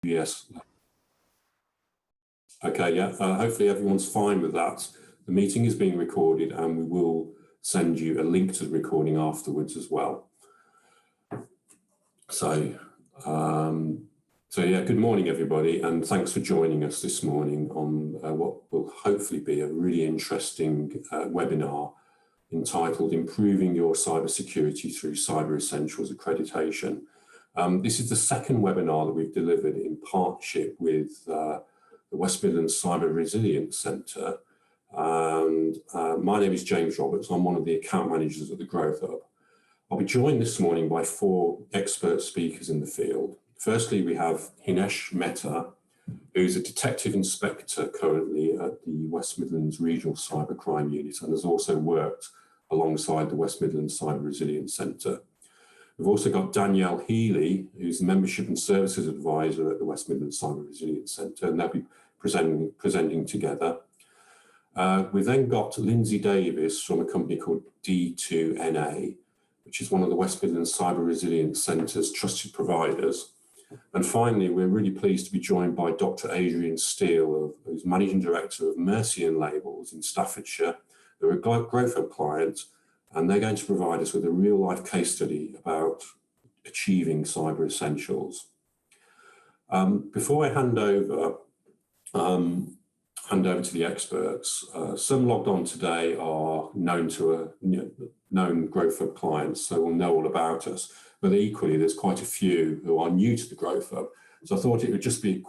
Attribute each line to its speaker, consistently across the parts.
Speaker 1: Yes. Okay, yeah, hopefully everyone's fine with that. The meeting is being recorded and we will send you a link to the recording afterwards as well. So yeah, good morning everybody, and thanks for joining us this morning on what will hopefully be a really interesting webinar entitled Improving Your Cybersecurity Through Cyber Essentials Accreditation. This is the second webinar that we've delivered in partnership with the West Midlands Cyber Resilience Centre. And my name is James Roberts. I'm one of the account managers at the Growth Hub. I'll be joined this morning by 4 expert speakers in the field. Firstly, we have Hinesh Mehta, who's a detective inspector currently at the West Midlands Regional Cybercrime Unit and has also worked alongside the West Midlands Cyber Resilience Centre. We've also got Danielle Healy, who's the Membership and Services Advisor at the West Midlands Cyber Resilience Centre, and they'll be presenting together. We've then got Lindsay Davis from a company called D2NA, which is one of the West Midlands Cyber Resilience Centre's trusted providers. And finally, we're really pleased to be joined by Dr. Adrian Steele, who's Managing Director of Mercian Labels in Staffordshire. They're a Growth Hub client, and they're going to provide us with a real-life case study about achieving cyber essentials. Before I hand over to the experts, some logged on today are known Growth Hub clients, so will know all about us. But equally, there's quite a few who are new to the Growth Hub. So I thought it would just be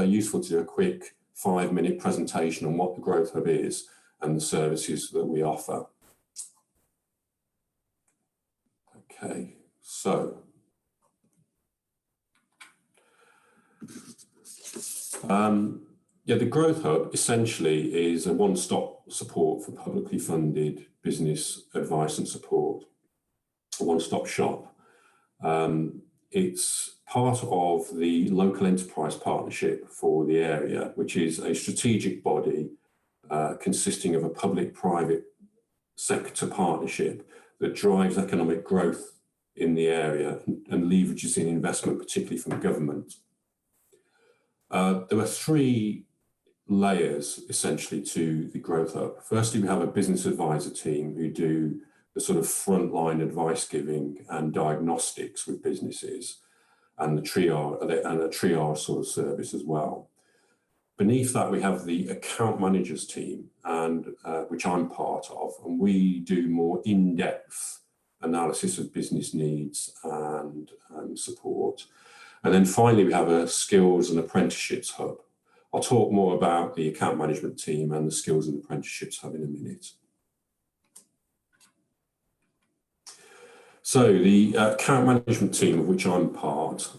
Speaker 1: useful to do a quick 5-minute presentation on what the Growth Hub is and the services that we offer. Okay, so the Growth Hub essentially is a one-stop support for publicly funded business advice and support, a one-stop shop. It's part of the Local Enterprise Partnership for the area, which is a strategic body consisting of a public-private sector partnership that drives economic growth in the area and leverages in investment, particularly from government. There are 3 layers essentially to the Growth Hub. Firstly, we have a business advisor team who do the sort of frontline advice giving and diagnostics with businesses, and a triage sort of service as well. Beneath that, we have the account managers team, and which I'm part of, and we do more in-depth analysis of business needs and support. And then finally, we have a skills and apprenticeships hub. I'll talk more about the account management team and the skills and apprenticeships hub in a minute. So the account management team, of which I'm part,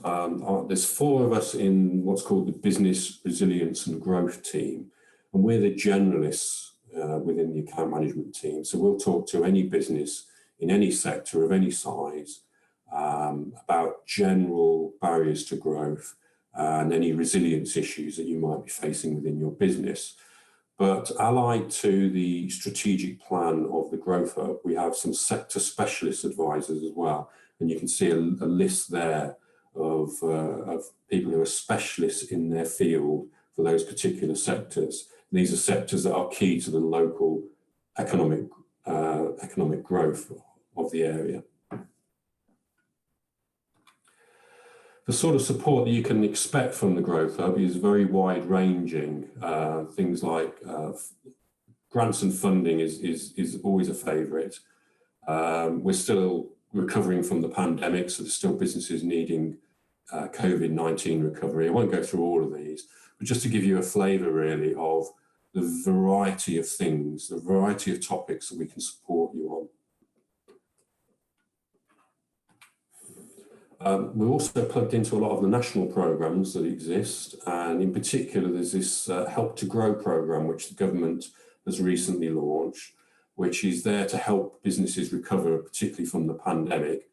Speaker 1: there's 4 of us in what's called the Business Resilience and Growth team, and we're the generalists within the account management team. So we'll talk to any business in any sector of any size about general barriers to growth and any resilience issues that you might be facing within your business. But allied to the strategic plan of the Growth Hub, we have some sector specialist advisors as well. And you can see a list there of people who are specialists in their field for those particular sectors. And these are sectors that are key to the local economic growth of the area. The sort of support that you can expect from the Growth Hub is very wide-ranging. Things like grants and funding is always a favourite. We're still recovering from the pandemic, so there's still businesses needing COVID-19 recovery. I won't go through all of these, but just to give you a flavour really of the variety of things, the variety of topics that we can support you on. We're also plugged into a lot of the national programmes that exist, and in particular there's this Help to Grow programme which the government has recently launched, which is there to help businesses recover, particularly from the pandemic,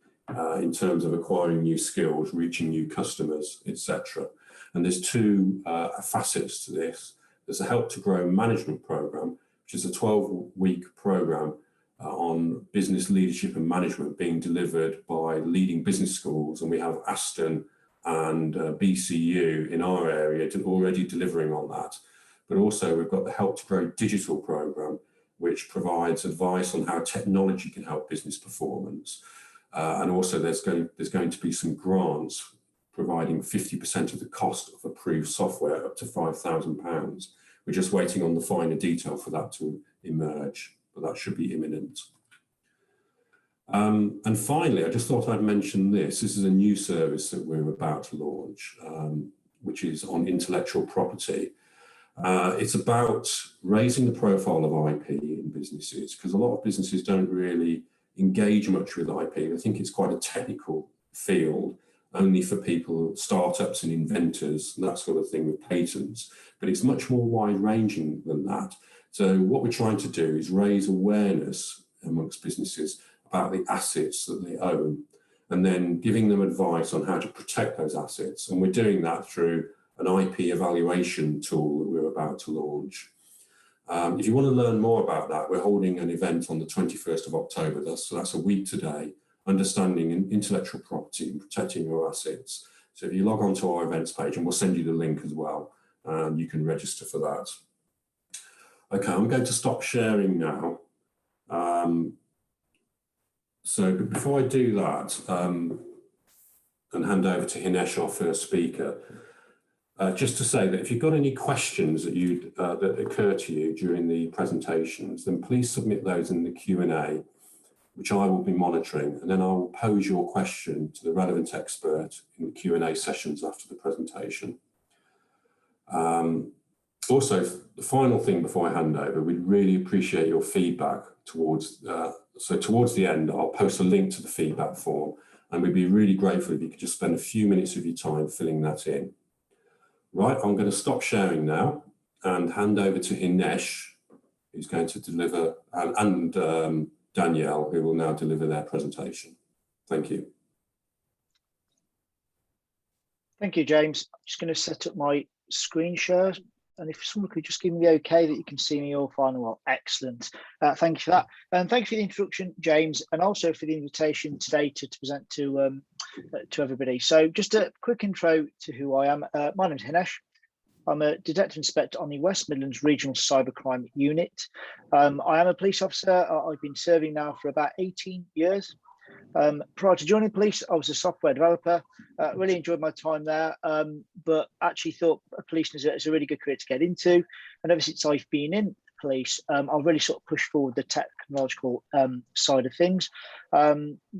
Speaker 1: in terms of acquiring new skills, reaching new customers, etc. And there's 2 facets to this. There's a Help to Grow management programme, which is a 12-week programme on business leadership and management being delivered by leading business schools, and we have Aston and BCU in our area already delivering on that. But also we've got the Help to Grow digital program, which provides advice on how technology can help business performance. And also there's going to be some grants providing 50% of the cost of approved software up to £5,000. We're just waiting on the finer detail for that to emerge, but that should be imminent. And finally, I just thought I'd mention this. This is a new service that we're about to launch, which is on intellectual property. It's about raising the profile of IP in businesses, because a lot of businesses don't really engage much with IP. I think it's quite a technical field, only for people, startups and inventors, and that sort of thing with patents. But it's much more wide-ranging than that. So what we're trying to do is raise awareness amongst businesses about the assets that they own, and then giving them advice on how to protect those assets. And we're doing that through an IP evaluation tool that we're about to launch. If you want to learn more about that, we're holding an event on the 21st of October. That's a week today, understanding intellectual property and protecting your assets. So if you log on to our events page, and we'll send you the link as well, you can register for that. Okay, I'm going to stop sharing now. So before I do that, and hand over to Hinesh, our first speaker, just to say that if you've got any questions that occur to you during the presentations, then please submit those in the Q&A, which I will be monitoring, and then I will pose your question to the relevant expert in the Q&A sessions after the presentation. Also, the final thing before I hand over, we'd really appreciate your feedback towards the end. I'll post a link to the feedback form, and we'd be really grateful if you could just spend a few minutes of your time filling that in. Right, I'm going to stop sharing now and hand over to Hinesh, who's going to deliver, and Danielle, who will now deliver their presentation. Thank you.
Speaker 2: Thank you, James. I'm just going to set up my screen share. And if someone could just give me the okay that you can see me all fine and well, excellent. Thank you for that. And thank you for the introduction, James, and also for the invitation today to present to everybody. So just a quick intro to who I am. My name is Hinesh. I'm a Detective Inspector on the West Midlands Regional Cybercrime Unit. I am a police officer. I've been serving now for about 18 years. Prior to joining police, I was a software developer. Really enjoyed my time there, but actually thought policing is a really good career to get into. And ever since I've been in police, I've really sort of pushed forward the technological side of things.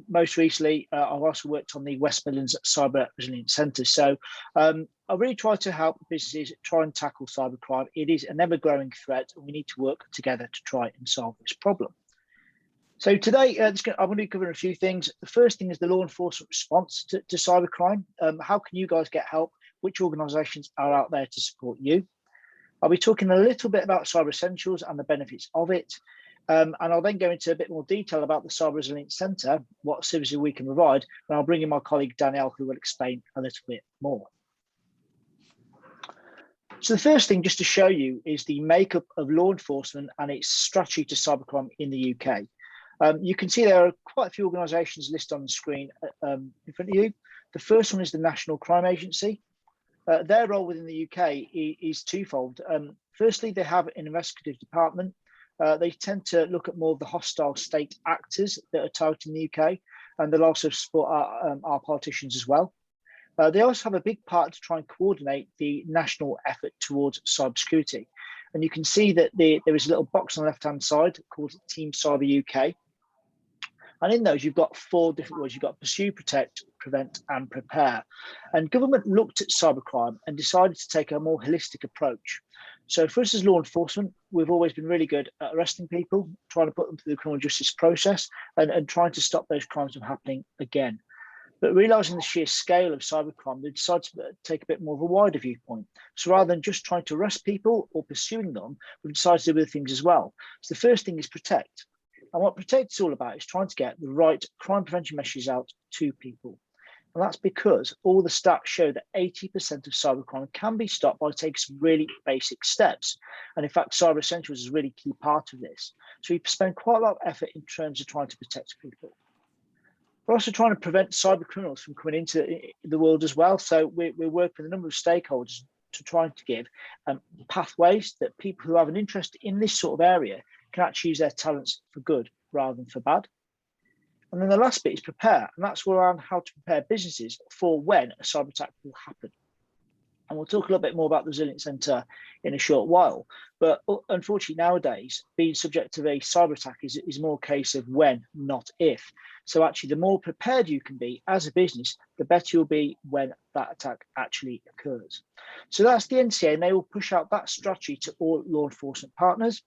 Speaker 2: Most recently, I've also worked on the West Midlands Cyber Resilience Centre. So I really try to help businesses try and tackle cybercrime. It is an ever-growing threat, and we need to work together to try and solve this problem. So today, I'm going to be covering a few things. The first thing is the law enforcement response to cybercrime. How can you guys get help? Which organisations are out there to support you? I'll be talking a little bit about Cyber Essentials and the benefits of it. And I'll then go into a bit more detail about the Cyber Resilience Centre, what services we can provide. And I'll bring in my colleague, Danielle, who will explain a little bit more. So the first thing just to show you is the makeup of law enforcement and its strategy to cybercrime in the UK. You can see there are quite a few organisations listed on the screen in front of you. The first one is the National Crime Agency. Their role within the UK is twofold. Firstly, they have an investigative department. They tend to look at more of the hostile state actors that are targeting the UK, and they'll also support our politicians as well. They also have a big part to try and coordinate the national effort towards cybersecurity. And you can see that there is a little box on the left-hand side called Team Cyber UK. And in those, you've got 4 different words. You've got pursue, protect, prevent, and prepare. And government looked at cybercrime and decided to take a more holistic approach. So for us as law enforcement, we've always been really good at arresting people, trying to put them through the criminal justice process and trying to stop those crimes from happening again. But realising the sheer scale of cybercrime, they decided to take a bit more of a wider viewpoint. So rather than just trying to arrest people or pursuing them, we've decided to do other things as well. So the first thing is protect. And what protect is all about is trying to get the right crime prevention messages out to people. And that's because all the stats show that 80% of cybercrime can be stopped by taking some really basic steps. And in fact, Cyber Essentials is a really key part of this. So we spend quite a lot of effort in terms of trying to protect people. We're also trying to prevent cyber criminals from coming into the world as well. So we're working with a number of stakeholders to try to give pathways that people who have an interest in this sort of area can actually use their talents for good rather than for bad. And then the last bit is prepare, and that's around how to prepare businesses for when a cyber attack will happen. And we'll talk a little bit more about the Resilience Centre in a short while. But unfortunately, nowadays, being subject to a cyber attack is more a case of when, not if. So actually, the more prepared you can be as a business, the better you'll be when that attack actually occurs. So that's the NCA, and they will push out that strategy to all law enforcement partners.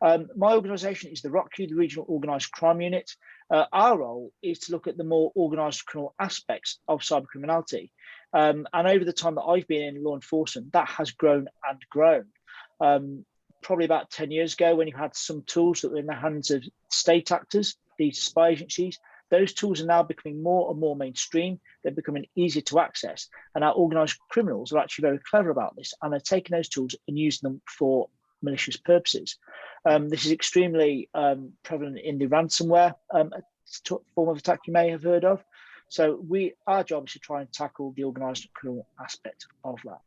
Speaker 2: My organisation is the ROCU, the Regional Organised Crime Unit. Our role is to look at the more organised criminal aspects of cyber criminality. And over the time that I've been in law enforcement, that has grown and grown. Probably about 10 years ago, when you had some tools that were in the hands of state actors, these spy agencies, those tools are now becoming more and more mainstream. They're becoming easier to access. And our organised criminals are actually very clever about this, and they're taking those tools and using them for malicious purposes. This is extremely prevalent in the ransomware form of attack you may have heard of. So our job is to try and tackle the organised criminal aspect of that.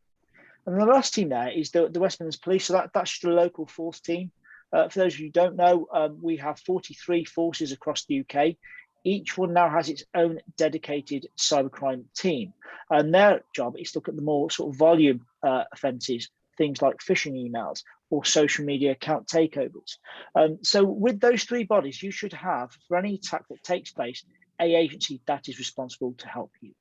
Speaker 2: And the last team there is the West Midlands Police. So that's just a local force team. For those of you who don't know, we have 43 forces across the UK. Each one now has its own dedicated cybercrime team. And their job is to look at the more sort of volume offences, things like phishing emails or social media account takeovers. So with those three bodies, you should have, for any attack that takes place, an agency that is responsible to help you.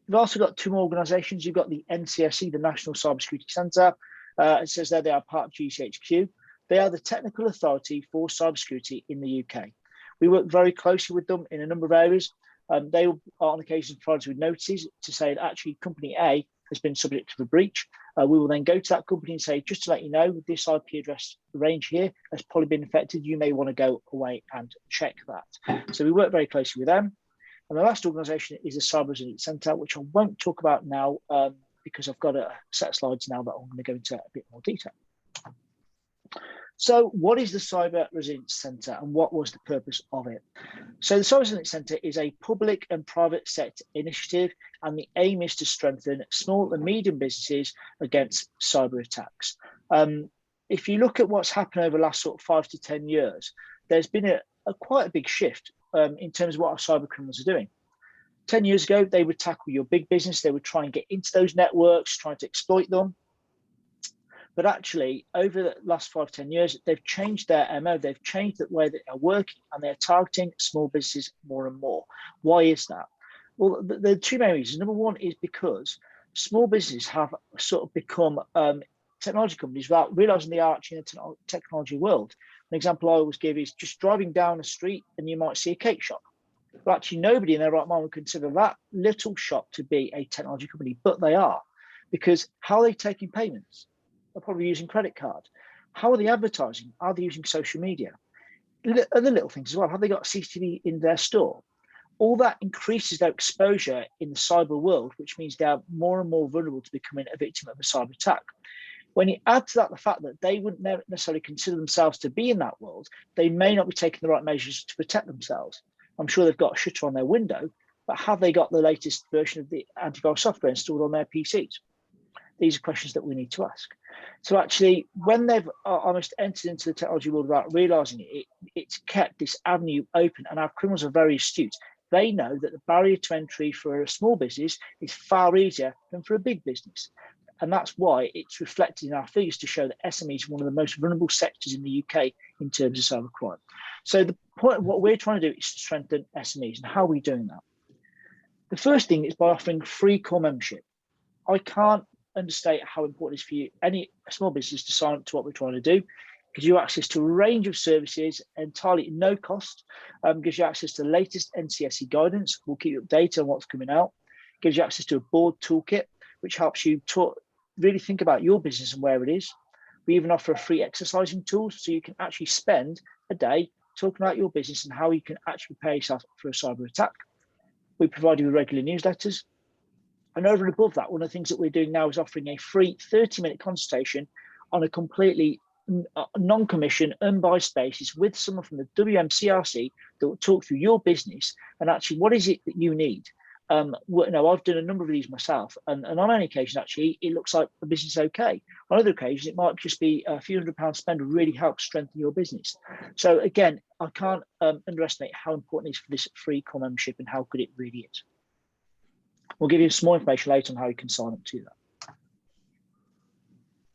Speaker 2: You've also got two more organisations. You've got the NCSC, the National Cybersecurity Centre. It says there they are part of GCHQ. They are the technical authority for cybersecurity in the UK. We work very closely with them in a number of areas. They will, on occasion, provide us with notices to say that actually company A has been subject to a breach. We will then go to that company and say, just to let you know, this IP address range here has probably been affected. You may want to go away and check that. So we work very closely with them. And the last organisation is the Cyber Resilience Centre, which I won't talk about now because I've got a set of slides now that I'm going to go into a bit more detail. So what is the Cyber Resilience Centre and what was the purpose of it? So the Cyber Resilience Centre is a public and private sector initiative, and the aim is to strengthen small and medium businesses against cyber attacks. If you look at what's happened over the last sort of 5 to 10 years, there's been quite a big shift in terms of what our cyber criminals are doing. 10 years ago, they would tackle your big business. They would try and get into those networks, trying to exploit them. But actually, over the last 5 to 10 years, they've changed their MO. They've changed the way that they're working, and they're targeting small businesses more and more. Why is that? Well, the two main reasons. Number one is because small businesses have sort of become technology companies without realizing they are actually in the technology world. An example I always give is just driving down a street and you might see a cake shop. But actually, nobody in their right mind would consider that little shop to be a technology company, but they are. Because how are they taking payments? They're probably using credit card. How are they advertising? Are they using social media? Other little things as well. Have they got CCTV in their store? All that increases their exposure in the cyber world, which means they are more and more vulnerable to becoming a victim of a cyber attack. When you add to that the fact that they wouldn't necessarily consider themselves to be in that world, they may not be taking the right measures to protect themselves. I'm sure they've got a shutter on their window, but have they got the latest version of the antivirus software installed on their PCs? These are questions that we need to ask. So actually, when they've almost entered into the technology world without realizing it, it's kept this avenue open, and our criminals are very astute. They know that the barrier to entry for a small business is far easier than for a big business. And that's why it's reflected in our figures to show that SMEs are one of the most vulnerable sectors in the UK in terms of cybercrime. So the point of what we're trying to do is to strengthen SMEs. And how are we doing that? The first thing is by offering free core membership. I can't understate how important it is for you, any small business, to sign up to what we're trying to do. It gives you access to a range of services entirely at no cost. Gives you access to the latest NCSE guidance. We'll keep you updated on what's coming out. Gives you access to a board toolkit, which helps you really think about your business and where it is. We even offer a free exercising tool, so you can actually spend a day talking about your business and how you can actually prepare yourself for a cyber attack. We provide you with regular newsletters. And over and above that, one of the things that we're doing now is offering a free 30-minute consultation on a completely non-commission, unbiased spaces with someone from the WMCRC that will talk through your business and actually what is it that you need. I've done a number of these myself, and on any occasion, actually, it looks like the business is okay. On other occasions, it might just be a few £100 spend to really help strengthen your business. So again, I can't underestimate how important it is for this free core membership and how good it really is. We'll give you some more information later on how you can sign up to that.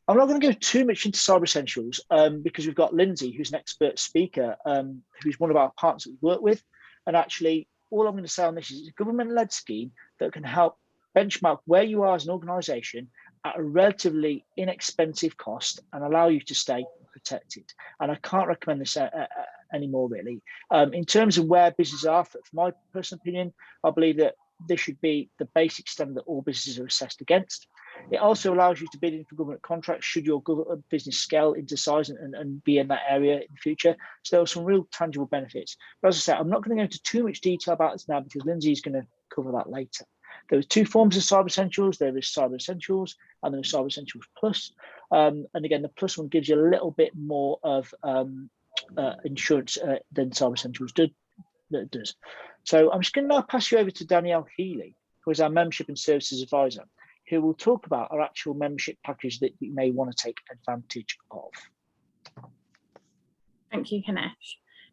Speaker 2: I'm not going to go too much into Cyber Essentials because we've got Lindsay, who's an expert speaker, who's one of our partners that we work with, and actually, all I'm going to say on this is it's a government-led scheme that can help benchmark where you are as an organisation at a relatively inexpensive cost and allow you to stay protected. And I can't recommend this anymore, really. In terms of where businesses are, for my personal opinion, I believe that this should be the basic standard that all businesses are assessed against. It also allows you to bid in for government contracts should your business scale into size and be in that area in the future. So there are some real tangible benefits. But as I said, I'm not going to go into too much detail about this now because Lindsay is going to cover that later. There are two forms of Cyber Essentials. There is Cyber Essentials and there is Cyber Essentials Plus. And again, the Plus one gives you a little bit more of insurance than Cyber Essentials does. So I'm just going to now pass you over to Danielle Healy, who is our Membership and Services Advisor, who will talk about our actual membership package that you may want to take advantage of.
Speaker 3: Thank you, Hanesh.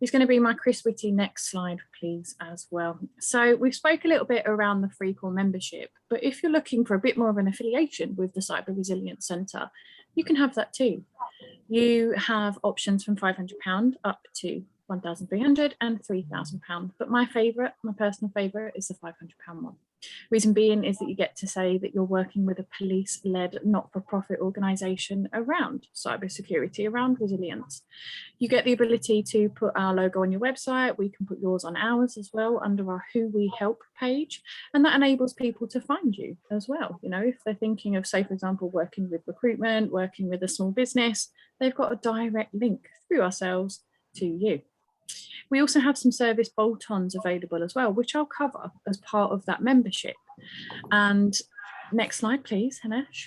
Speaker 3: It's going to be my Chris Whitty next slide, please, as well. So we've spoke a little bit around the free core membership, but if you're looking for a bit more of an affiliation with the Cyber Resilience Centre, you can have that too. You have options from £500 up to £1,300 and £3,000. But my personal favourite is the £500 one. Reason being is that you get to say that you're working with a police-led not-for-profit organisation around cybersecurity, around resilience. You get the ability to put our logo on your website. We can put yours on ours as well under our Who We Help page, and that enables people to find you as well. You know, if they're thinking of, say, for example, working with recruitment, working with a small business, they've got a direct link through ourselves to you. We also have some service bolt-ons available as well, which I'll cover as part of that membership. And next slide, please, Hanesh.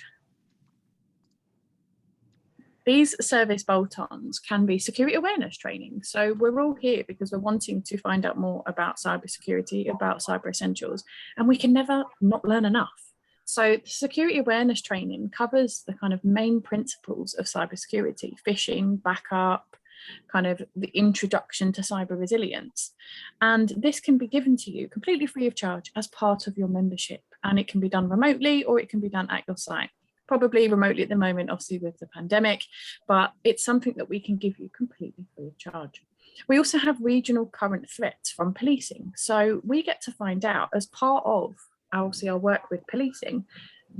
Speaker 3: These service bolt-ons can be security awareness training. So we're all here because we're wanting to find out more about cybersecurity, about Cyber Essentials, and we can never not learn enough. So security awareness training covers the kind of main principles of cybersecurity: phishing, backup, kind of the introduction to cyber resilience. And this can be given to you completely free of charge as part of your membership. And it can be done remotely or it can be done at your site. Probably remotely at the moment, obviously with the pandemic, but it's something that we can give you completely free of charge. We also have regional current threats from policing. So we get to find out as part of obviously our work with policing,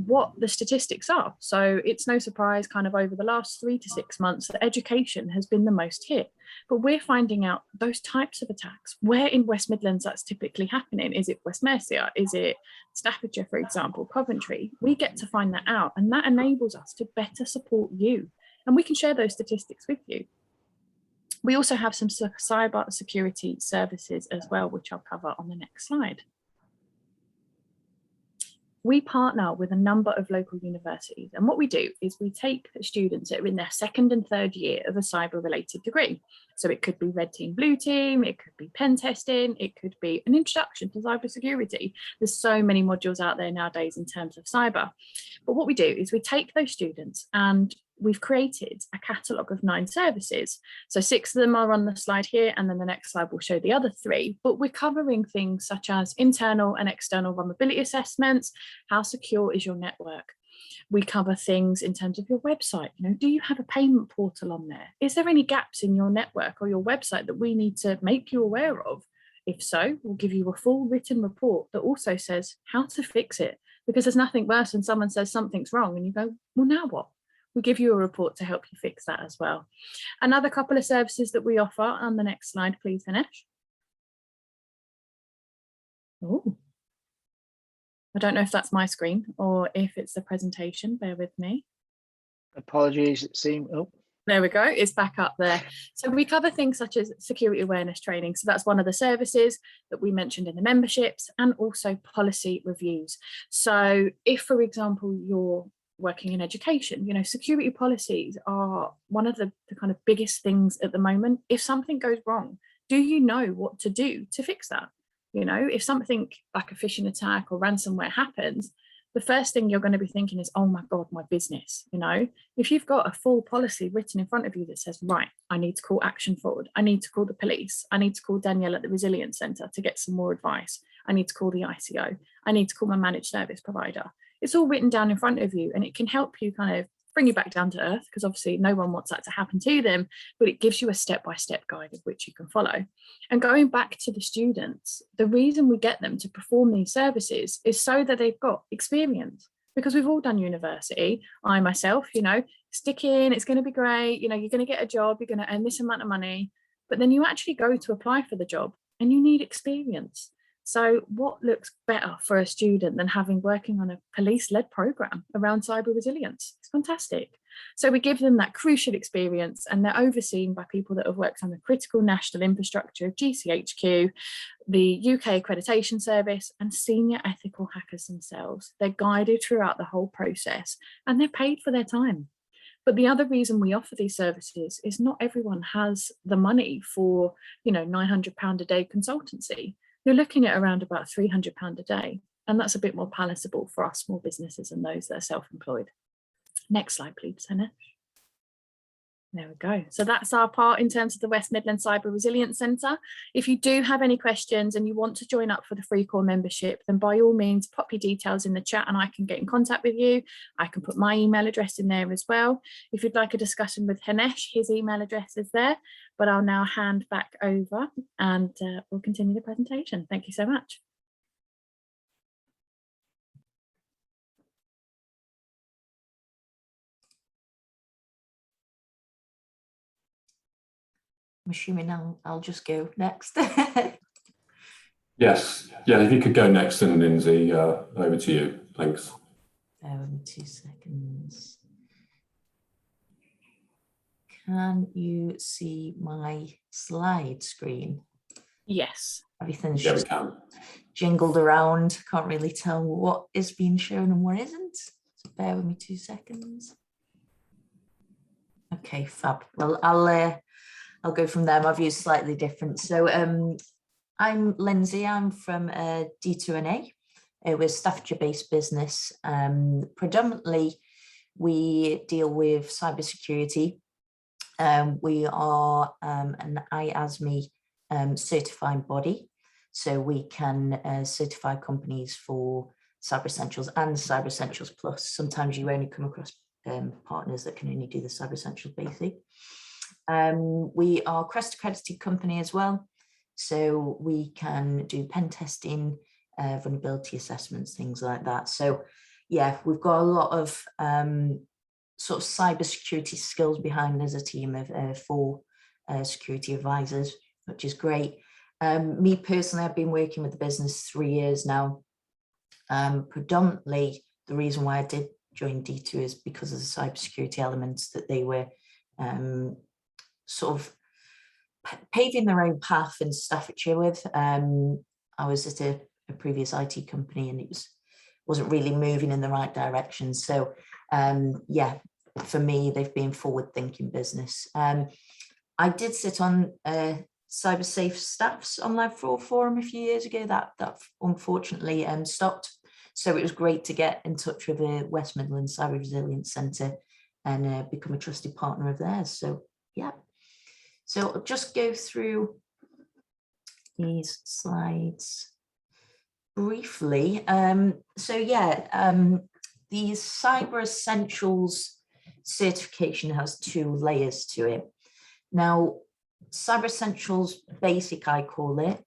Speaker 3: what the statistics are. So it's no surprise kind of over the last 3 to 6 months that education has been the most hit, but we're finding out those types of attacks, where in West Midlands that's typically happening. Is it West Mercia? Is it Staffordshire, for example, Coventry? We get to find that out, and that enables us to better support you, and we can share those statistics with you. We also have some cyber security services as well, which I'll cover on the next slide. We partner with a number of local universities, and what we do is we take students that are in their 2nd and 3rd year of a cyber related degree. So it could be red team, blue team, it could be pen testing, it could be an introduction to cybersecurity. There's so many modules out there nowadays in terms of cyber. But what we do is we take those students and we've created a catalogue of 9 services. So 6 of them are on the slide here, and then the next slide will show the other 3. But we're covering things such as internal and external vulnerability assessments. How secure is your network? We cover things in terms of your website. You know, do you have a payment portal on there? Is there any gaps in your network or your website that we need to make you aware of? If so, we'll give you a full written report that also says how to fix it, because there's nothing worse when someone says something's wrong and you go, well, now what? We give you a report to help you fix that as well. Another couple of services that we offer on the next slide, please, Hanesh. Oh, I don't know if that's my screen or if it's the presentation. Bear with me.
Speaker 2: Apologies, it seemed. Oh.
Speaker 3: There we go, it's back up there. So we cover things such as security awareness training. So that's one of the services that we mentioned in the memberships, and also policy reviews. So if, for example, you're working in education, you know, security policies are one of the kind of biggest things at the moment. If something goes wrong, do you know what to do to fix that? You know, if something like a phishing attack or ransomware happens, the first thing you're going to be thinking is, oh my God, my business. You know, if you've got a full policy written in front of you that says, right, I need to call Action Forward, I need to call the police, I need to call Danielle at the Resilience Centre to get some more advice, I need to call the ICO, I need to call my managed service provider. It's all written down in front of you, and it can help you kind of bring you back down to earth, because obviously no one wants that to happen to them, but it gives you a step-by-step guide of which you can follow. And going back to the students, the reason we get them to perform these services is so that they've got experience, because we've all done university. I myself, you know, stick in, it's going to be great, you know, you're going to get a job, you're going to earn this amount of money, but then you actually go to apply for the job and you need experience. So what looks better for a student than working on a police-led program around cyber resilience? It's fantastic. So we give them that crucial experience, and they're overseen by people that have worked on the critical national infrastructure of GCHQ, the UK Accreditation Service, and senior ethical hackers themselves. They're guided throughout the whole process, and they're paid for their time. But the other reason we offer these services is not everyone has the money for, you know, £900 a day consultancy. You're looking at around about £300 a day, and that's a bit more palatable for us small businesses and those that are self-employed. Next slide, please, Hannah. There we go. So that's our part in terms of the West Midlands Cyber Resilience Centre. If you do have any questions and you want to join up for the free core membership, then by all means, pop your details in the chat and I can get in contact with you. I can put my email address in there as well. If you'd like a discussion with Hanesh, his email address is there, but I'll now hand back over and we'll continue the presentation. Thank you so much.
Speaker 4: I'm assuming I'll just go next.
Speaker 1: Yes, yeah, if you could go next, and Lindsay, over to you. Thanks.
Speaker 4: 2 seconds. Can you see my slide screen?
Speaker 3: Yes.
Speaker 4: Everything's
Speaker 1: Yeah,
Speaker 4: just
Speaker 1: we can.
Speaker 4: jingled around. Can't really tell what is being shown and what isn't. So bear with me 2 seconds. Okay, fab. Well, I'll go from there. My view is slightly different. So I'm Lindsay. I'm from D2NA. We're a Staffordshire-based business. Predominantly, we deal with cybersecurity. We are an IASME certifying body. So we can certify companies for Cyber Essentials and Cyber Essentials Plus. Sometimes you only come across partners that can only do the Cyber Essentials basic. We are a CREST accredited company as well. So we can do pen testing, vulnerability assessments, things like that. So yeah, we've got a lot of sort of cybersecurity skills behind as a team of 4 security advisors, which is great. Me personally, I've been working with the business 3 years now. Predominantly, the reason why I did join D2 is because of the cybersecurity elements that they were sort of paving their own path in Staffordshire with. I was at a previous IT company and it wasn't really moving in the right direction. So yeah, for me, they've been forward-thinking business. I did sit on CyberSafe Staff's online fraud forum a few years ago. That unfortunately stopped. So it was great to get in touch with the West Midlands Cyber Resilience Centre and become a trusted partner of theirs. So yeah. So I'll just go through these slides briefly. So yeah, the Cyber Essentials certification has 2 layers to it. Now, Cyber Essentials Basic, I call it,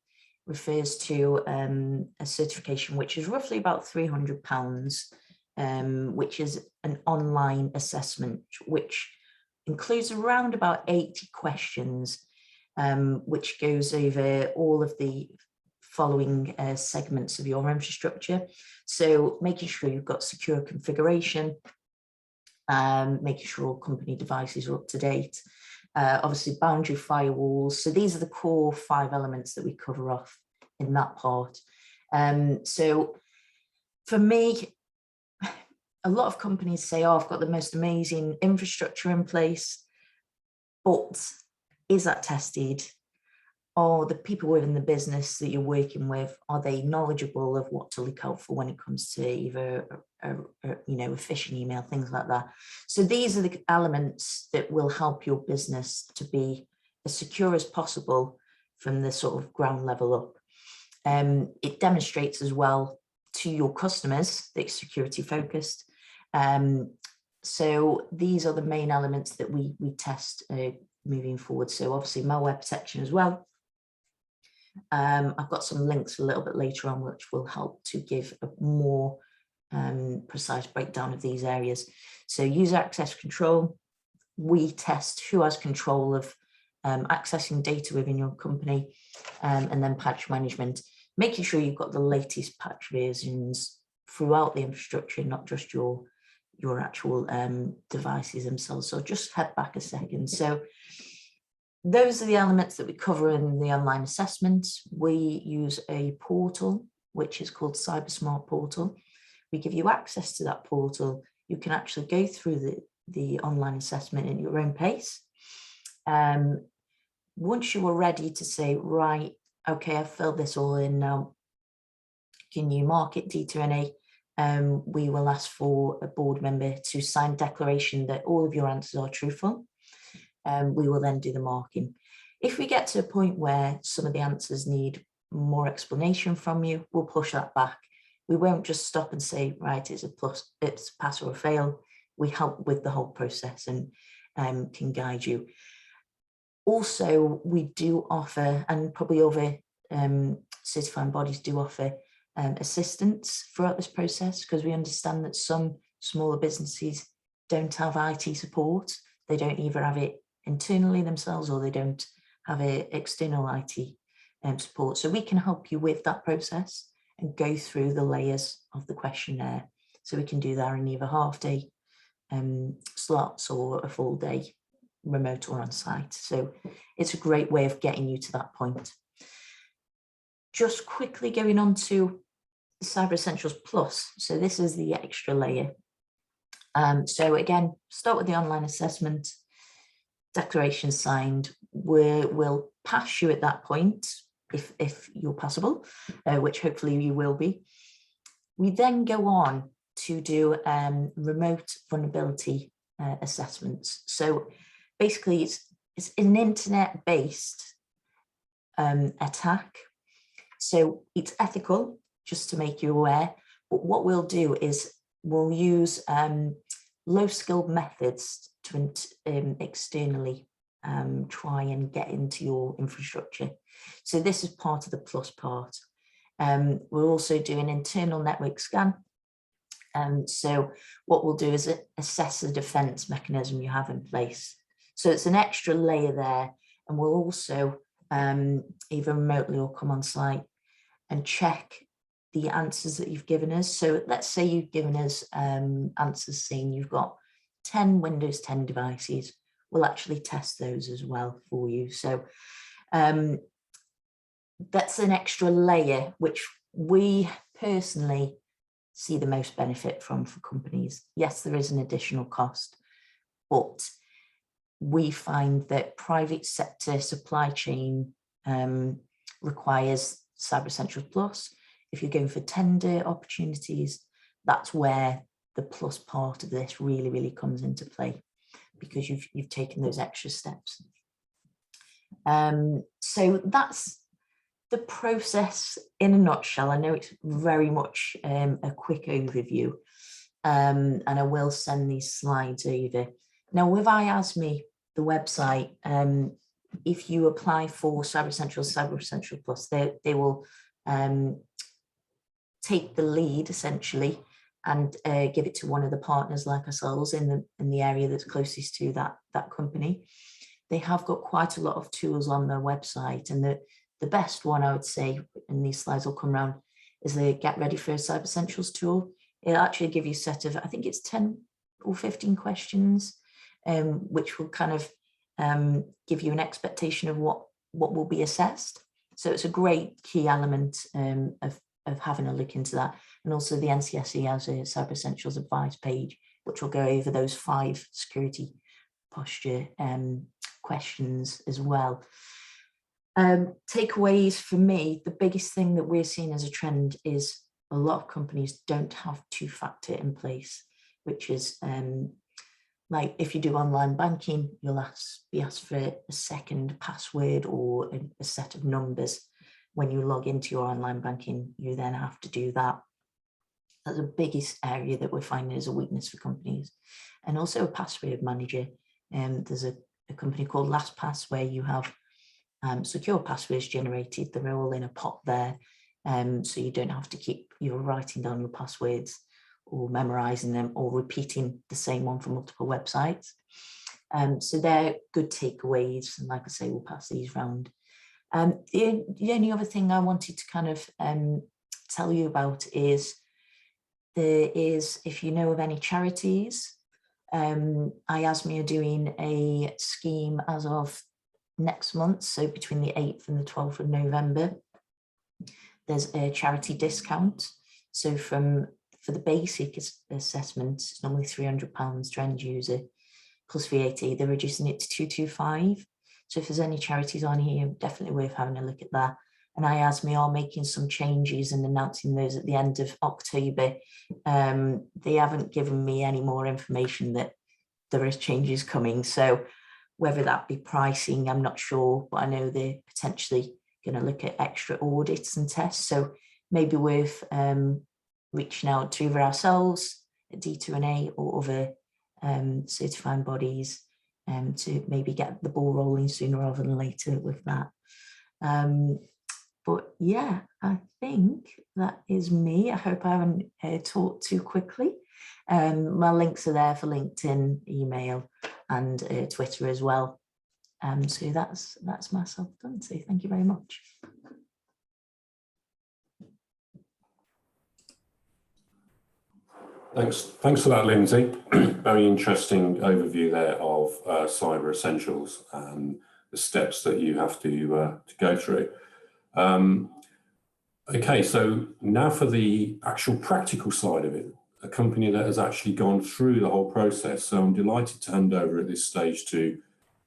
Speaker 4: refers to a certification which is roughly about £300, which is an online assessment, which includes around about 80 questions, which goes over all of the following segments of your infrastructure. So making sure you've got secure configuration, making sure all company devices are up to date, obviously boundary firewalls. So these are the core 5 elements that we cover off in that part. So for me, a lot of companies say, oh, I've got the most amazing infrastructure in place, but is that tested? Or the people within the business that you're working with, are they knowledgeable of what to look out for when it comes to either a phishing email, things like that? So these are the elements that will help your business to be as secure as possible from the sort of ground level up. It demonstrates as well to your customers that it's security focused. So these are the main elements that we test moving forward. So obviously malware protection as well. I've got some links a little bit later on which will help to give a more precise breakdown of these areas. So user access control, we test who has control of accessing data within your company, and then patch management, making sure you've got the latest patch versions throughout the infrastructure, not just your actual devices themselves. So just head back a second. So those are the elements that we cover in the online assessment. We use a portal, which is called Cybersmart Portal. We give you access to that portal. You can actually go through the online assessment at your own pace. Once you are ready to say, right, okay, I've filled this all in now, can you mark it D2NA? We will ask for a board member to sign a declaration that all of your answers are truthful. We will then do the marking. If we get to a point where some of the answers need more explanation from you, we'll push that back. We won't just stop and say, right, it's a plus, it's a pass or a fail. We help with the whole process and can guide you. Also, we do offer, and probably other certifying bodies do offer assistance throughout this process, because we understand that some smaller businesses don't have IT support. They don't either have it internally themselves, or they don't have a external IT support. So we can help you with that process and go through the layers of the questionnaire. So we can do that in either half-day slots or a full day, remote or on site. So it's a great way of getting you to that point. Just quickly going on to Cyber Essentials Plus. So this is the extra layer. So again, start with the online assessment, declaration signed. We'll pass you at that point if you're passable, which hopefully you will be. We then go on to do remote vulnerability assessments. So basically it's an internet-based attack. So it's ethical, just to make you aware. But what we'll do is we'll use low-skilled methods to externally try and get into your infrastructure. So this is part of the plus part. We'll also do an internal network scan. So what we'll do is assess the defense mechanism you have in place. So it's an extra layer there, and we'll also either remotely or come on site and check the answers that you've given us. So let's say you've given us answers saying you've got 10 Windows 10 devices. We'll actually test those as well for you. So that's an extra layer which we personally see the most benefit from for companies. Yes, there is an additional cost, but we find that private sector supply chain requires Cyber Essentials Plus. If you're going for tender opportunities, that's where the plus part of this really, really comes into play, because you've taken those extra steps. So that's the process in a nutshell. I know it's very much a quick overview, and I will send these slides over. Now with iASME, the website, if you apply for Cyber Essentials Plus, they will take the lead essentially and give it to one of the partners like ourselves in the area that's closest to that company. They have got quite a lot of tools on their website, and the best one I would say, and these slides will come around, is the Get Ready for Cyber Essentials tool. It'll actually give you a set of, I think it's 10 or 15 questions, which will kind of give you an expectation of what will be assessed. So it's a great key element of having a look into that. And also the NCSE has a Cyber Essentials advice page, which will go over those 5 security posture questions as well. Takeaways for me, the biggest thing that we're seeing as a trend is a lot of companies don't have 2-factor in place, which is like if you do online banking, you'll be asked for a second password or a set of numbers. When you log into your online banking, you then have to do that. That's the biggest area that we're finding is a weakness for companies. And also a password manager. There's a company called LastPass where you have secure passwords generated. They're all in a pot there. So you don't have to keep writing down your passwords or memorizing them or repeating the same one for multiple websites. So they're good takeaways. And like I say, we'll pass these round. The only other thing I wanted to kind of tell you about is if you know of any charities, IASME are doing a scheme as of next month, so between the 8th and the 12th of November. There's a charity discount. So for the basic assessment, it's normally £300 to end user plus VAT. They're reducing it to 225. So if there's any charities on here, definitely worth having a look at that. And IASME are making some changes and announcing those at the end of October. They haven't given me any more information that there is changes coming. So whether that be pricing, I'm not sure, but I know they're potentially going to look at extra audits and tests. So maybe worth reaching out to either ourselves at D2NA or other certifying bodies to maybe get the ball rolling sooner rather than later with that. But yeah, I think that is me. I hope I haven't talked too quickly. My links are there for LinkedIn, email, and Twitter as well. So that's myself done. So thank you very much.
Speaker 1: Thanks for that, Lindsay. Very interesting overview there of Cyber Essentials and the steps that you have to go through. Okay, so now for the actual practical side of it, a company that has actually gone through the whole process. So I'm delighted to hand over at this stage to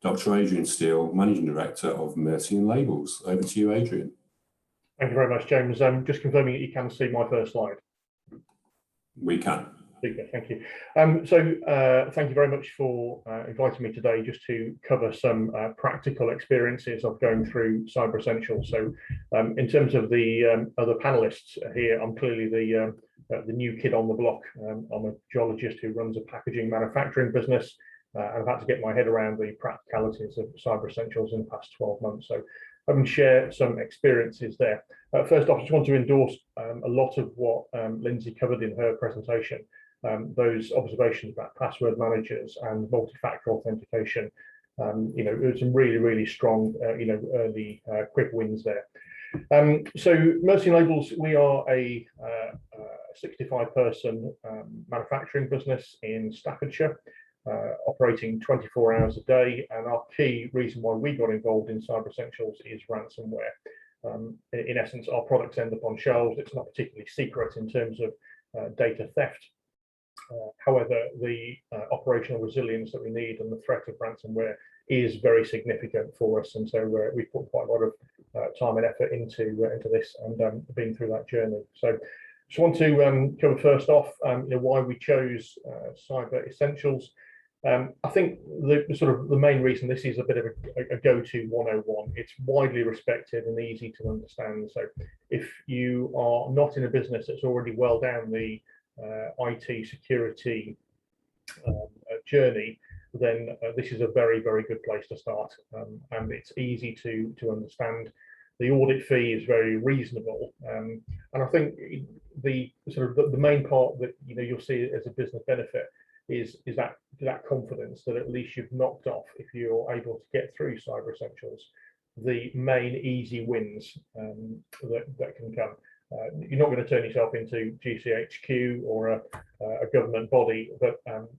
Speaker 1: Dr. Adrian Steele, Managing Director of Mercy and Labels. Over to you, Adrian.
Speaker 5: Thank you very much, James. Just confirming that you can see my first slide.
Speaker 1: We can.
Speaker 5: Super, thank you. Thank you very much for inviting me today just to cover some practical experiences of going through Cyber Essentials. So in terms of the other panelists here, I'm clearly the new kid on the block. I'm a geologist who runs a packaging manufacturing business. And I've had to get my head around the practicalities of Cyber Essentials in the past 12 months. So I can share some experiences there. First off, I just want to endorse a lot of what Lindsay covered in her presentation. Those observations about password managers and multi-factor authentication, there's some really strong, early quick wins there. So Mercy Labels, we are a 65-person manufacturing business in Staffordshire, operating 24 hours a day. And our key reason why we got involved in Cyber Essentials is ransomware. In essence, our products end up on shelves. It's not particularly secret in terms of data theft. However, the operational resilience that we need and the threat of ransomware is very significant for us, and so we put quite a lot of time and effort into this and been through that journey. So, just want to cover first off, why we chose Cyber Essentials. I think the main reason this is a bit of a go-to 101. It's widely respected and easy to understand. So, if you are not in a business that's already well down the IT security journey, then this is a very very good place to start, and it's easy to understand. The audit fee is very reasonable, and I think the main part that you'll see as a business benefit is that confidence that at least you've knocked off, if you're able to get through Cyber Essentials, the main easy wins that can come. You're not going to turn yourself into GCHQ or a government body, but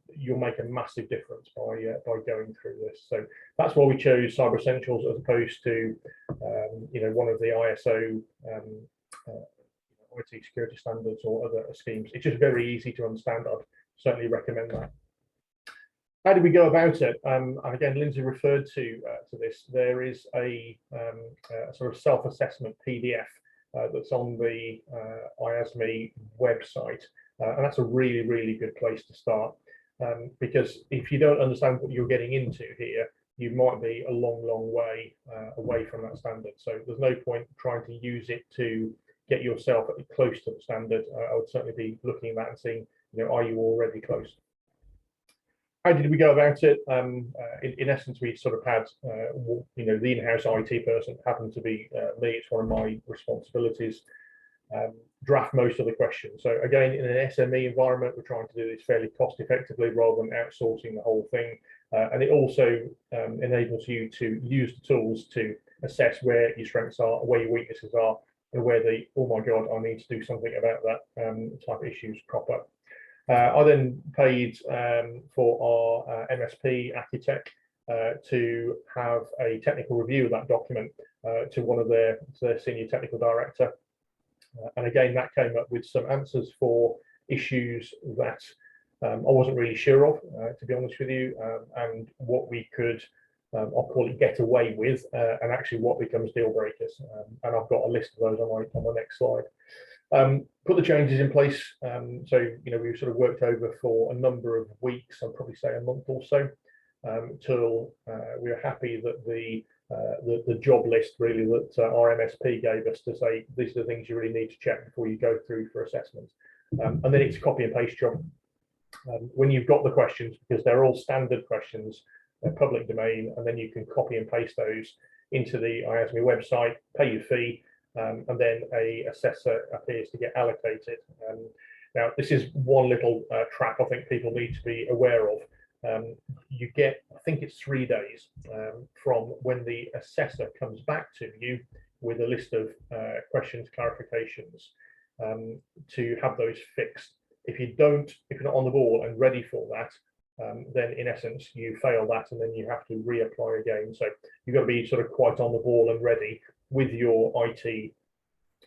Speaker 5: you'll make a massive difference by going through this. So that's why we chose Cyber Essentials as opposed to one of the ISO IT security standards or other schemes. It's just very easy to understand. I'd certainly recommend that. How do we go about it? And again, Lindsay referred to this. There is a sort of self-assessment PDF that's on the IASME website, and that's a really, really good place to start, because if you don't understand what you're getting into here, you might be a long, long way away from that standard. So there's no point trying to use it to get yourself close to the standard. I would certainly be looking at that and seeing, are you already close? How did we go about it? In essence, we sort of had, the in-house IT person happened to be me. It's one of my responsibilities. Draft most of the questions. So again, in an SME environment, we're trying to do this fairly cost effectively rather than outsourcing the whole thing. And it also enables you to use the tools to assess where your strengths are, where your weaknesses are, and where the, oh my God, I need to do something about that type of issues crop up. I then paid for our MSP architect to have a technical review of that document to one of their senior technical director. And again, that came up with some answers for issues that I wasn't really sure of, to be honest with you, and what we could, I'll call it, get away with, and actually what becomes deal breakers. And I've got a list of those on the next slide. Put the changes in place. So, we've sort of worked over for a number of weeks, I'd probably say a month or so, till we were happy that the job list really that our MSP gave us to say, these are the things you really need to check before you go through for assessment. And then it's a copy and paste job. When you've got the questions, because they're all standard questions, they're public domain, and then you can copy and paste those into the IASME website, pay your fee, and then a assessor appears to get allocated. Now, this is one little trap I think people need to be aware of. You get, I think it's 3 days from when the assessor comes back to you with a list of questions, clarifications, to have those fixed. If you're not on the ball and ready for that, then in essence you fail that, and then you have to reapply again. So you've got to be sort of quite on the ball and ready with your IT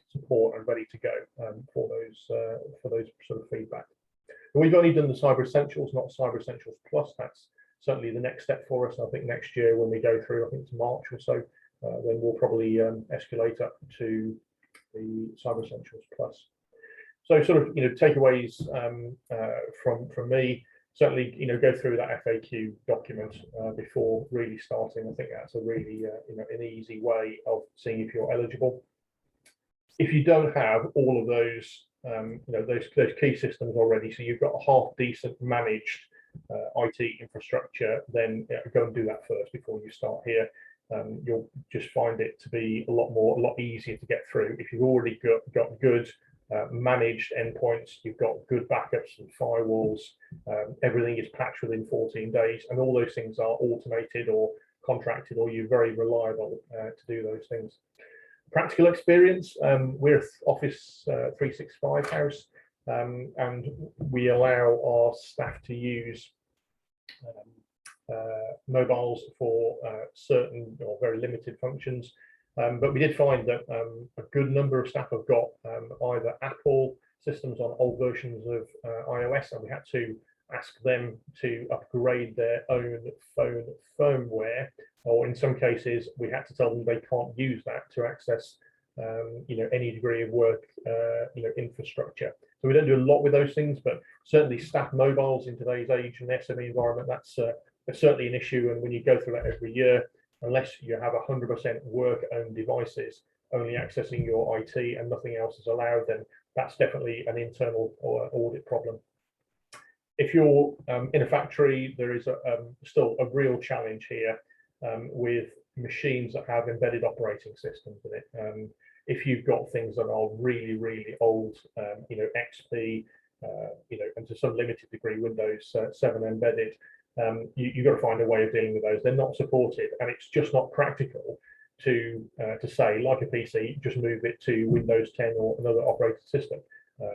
Speaker 5: support and ready to go for those sort of feedback. And we've only done the Cyber Essentials, not Cyber Essentials Plus. That's certainly the next step for us. I think next year when we go through, I think it's March or so, then we'll probably escalate up to the Cyber Essentials Plus. So sort of, takeaways from me, certainly, go through that FAQ document before really starting. I think that's a really, an easy way of seeing if you're eligible. If you don't have all of those, those key systems already, so you've got a half decent managed IT infrastructure, then go and do that first before you start here. You'll just find it to be a lot easier to get through. If you've already got good managed endpoints, you've got good backups and firewalls, everything is patched within 14 days, and all those things are automated or contracted, or you're very reliable to do those things. Practical experience, we're Office 365 house, and we allow our staff to use mobiles for certain or very limited functions. But we did find that a good number of staff have got either Apple systems on old versions of iOS, and we had to ask them to upgrade their own phone firmware, or in some cases we had to tell them they can't use that to access any degree of work infrastructure. So we don't do a lot with those things, but certainly staff mobiles in today's age and SME environment, that's certainly an issue. And when you go through that every year, unless you have 100% work-owned devices only accessing your IT and nothing else is allowed, then that's definitely an internal or audit problem. If you're in a factory, there is still a real challenge here with machines that have embedded operating systems in it. If you've got things that are really, really old, XP, and to some limited degree Windows 7 embedded, you've got to find a way of dealing with those. They're not supported, and it's just not practical to say, like a PC, just move it to Windows 10 or another operating system.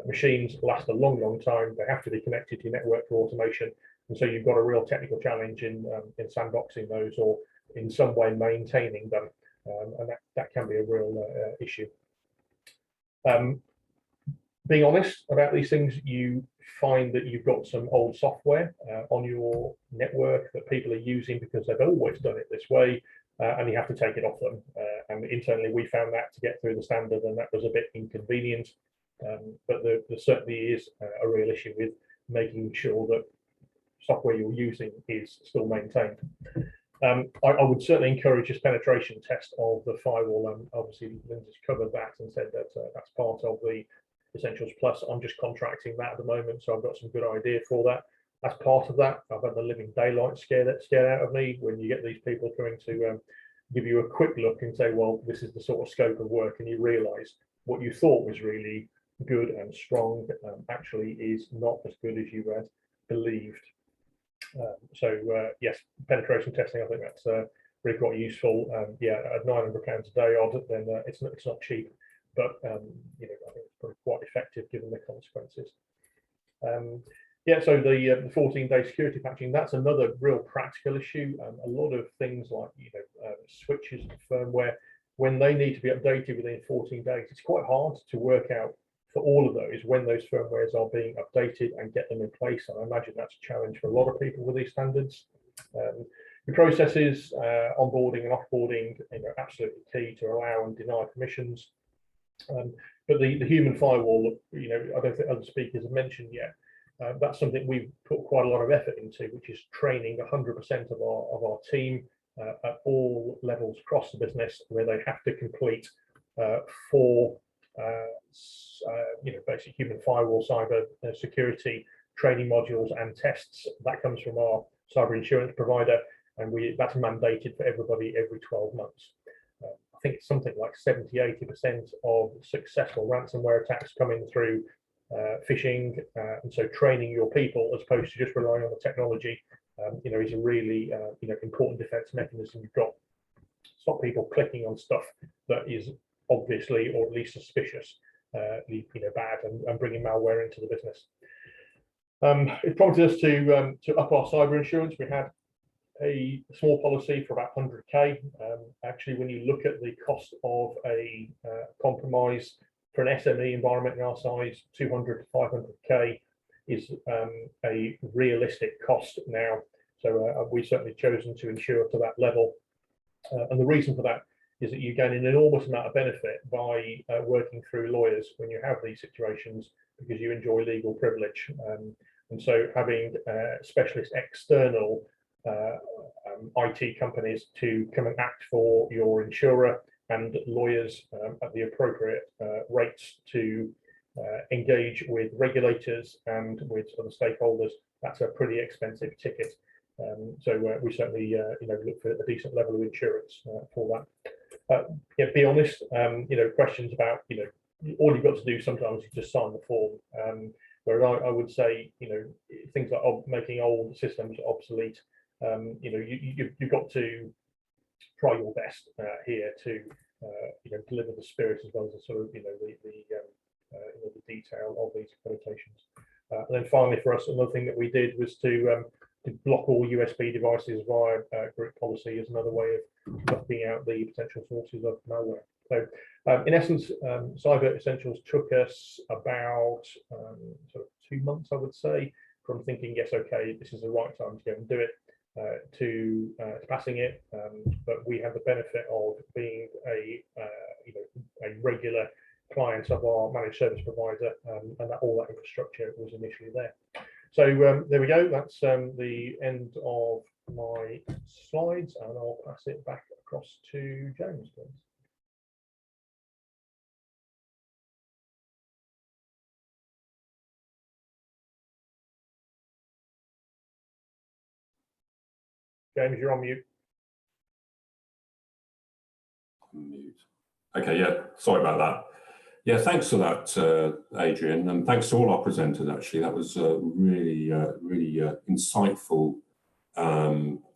Speaker 5: Machines last a long, long time. They have to be connected to your network for automation, and so you've got a real technical challenge in sandboxing those or in some way maintaining them, and that can be a real issue. Being honest about these things, you find that you've got some old software on your network that people are using because they've always done it this way, and you have to take it off them. And internally, we found that to get through the standard, and that was a bit inconvenient. But there certainly is a real issue with making sure that software you're using is still maintained. I would certainly encourage this penetration test of the firewall. Obviously, Lindsay's covered that and said that that's part of the Essentials Plus. I'm just contracting that at the moment, so I've got some good idea for that. As part of that, I've had the living daylight scared out of me when you get these people coming to give you a quick look and say, well, this is the sort of scope of work, and you realise what you thought was really good and strong actually is not as good as you had believed. Yes, penetration testing, I think that's really quite useful. Yeah, at £900 a day odd, then it's not cheap, but I think it's probably quite effective given the consequences. Yeah, so the 14-day security patching, that's another real practical issue. A lot of things like switches and firmware, when they need to be updated within 14 days, it's quite hard to work out for all of those when those firmwares are being updated and get them in place. And I imagine that's a challenge for a lot of people with these standards. The processes, onboarding and offboarding, absolutely key to allow and deny permissions. But the human firewall, I don't think other speakers have mentioned yet. That's something we've put quite a lot of effort into, which is training 100% of our team at all levels across the business, where they have to complete 4 basic human firewall cyber security training modules and tests. That comes from our cyber insurance provider, and that's mandated for everybody every 12 months. I think it's something like 70–80% of successful ransomware attacks coming through phishing, and so training your people as opposed to just relying on the technology is a really important defense mechanism you've got. Stop people clicking on stuff that is obviously, or at least suspicious, bad, and bringing malware into the business. It prompted us to up our cyber insurance. We had a small policy for about 100k. Actually, when you look at the cost of a compromise for an SME environment in our size, 200 to 500k is a realistic cost now. So we've certainly chosen to insure to that level. And the reason for that is that you gain an enormous amount of benefit by working through lawyers when you have these situations, because you enjoy legal privilege. And so having specialist external IT companies to come and act for your insurer, and lawyers at the appropriate rates to engage with regulators and with other stakeholders, that's a pretty expensive ticket. So we certainly look for a decent level of insurance for that. Yeah, be honest. Questions about all you've got to do sometimes is just sign the form. Where I would say things like making old systems obsolete. You've got to try your best here to deliver the spirit as well as the sort of the detail of these accreditations. And then finally, for us, another thing that we did was to block all USB devices via group policy as another way of blocking out the potential sources of malware. So in essence, Cyber Essentials took us about sort of 2 months, I would say, from thinking, yes, okay, this is the right time to go and do it, to passing it. But we have the benefit of being a regular client of our managed service provider, and that all that infrastructure was initially there. So there we go. That's the end of my slides, and I'll pass it back across to James, please. James, you're on mute.
Speaker 1: Mute. Okay, yeah, sorry about that. Yeah, thanks for that, Adrian, and thanks to all our presenters, actually. That was a really insightful,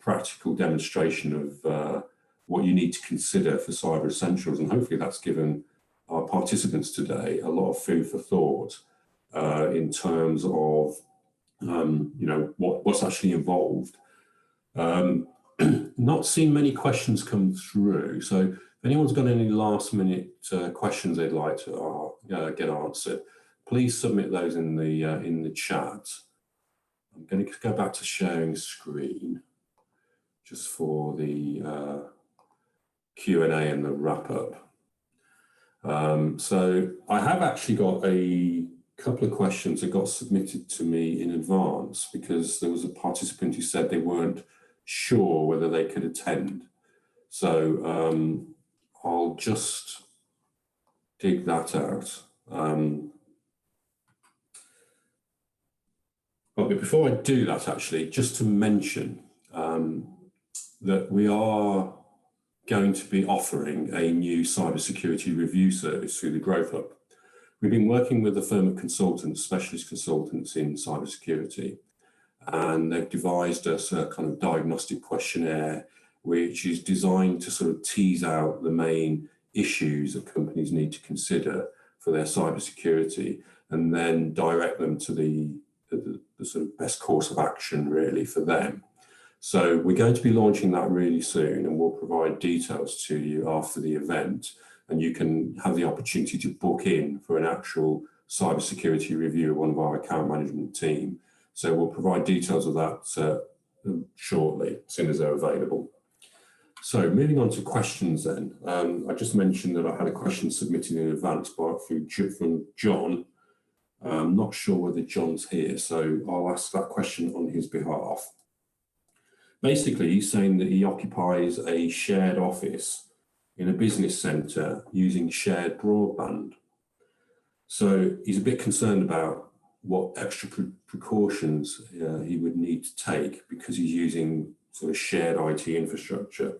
Speaker 1: practical demonstration of what you need to consider for Cyber Essentials, and hopefully that's given our participants today a lot of food for thought in terms of what's actually involved. Not seen many questions come through, so if anyone's got any last minute questions they'd like to get answered, please submit those in the chat. I'm going to go back to sharing screen just for the Q&A and the wrap up. So I have actually got a couple of questions that got submitted to me in advance because there was a participant who said they weren't sure whether they could attend. So I'll just dig that out. But before I do that, actually, just to mention that we are going to be offering a new cybersecurity review service through the Growth Hub. We've been working with a firm of consultants, specialist consultants in cybersecurity, and they've devised us a kind of diagnostic questionnaire, which is designed to sort of tease out the main issues that companies need to consider for their cybersecurity, and then direct them to the sort of best course of action really for them. So we're going to be launching that really soon, and we'll provide details to you after the event, and you can have the opportunity to book in for an actual cybersecurity review of one of our account management team. So we'll provide details of that shortly, as soon as they're available. So moving on to questions then. I just mentioned that I had a question submitted in advance from John. I'm not sure whether John's here, so I'll ask that question on his behalf. Basically, he's saying that he occupies a shared office in a business centre using shared broadband. So he's a bit concerned about what extra precautions he would need to take because he's using sort of shared IT infrastructure.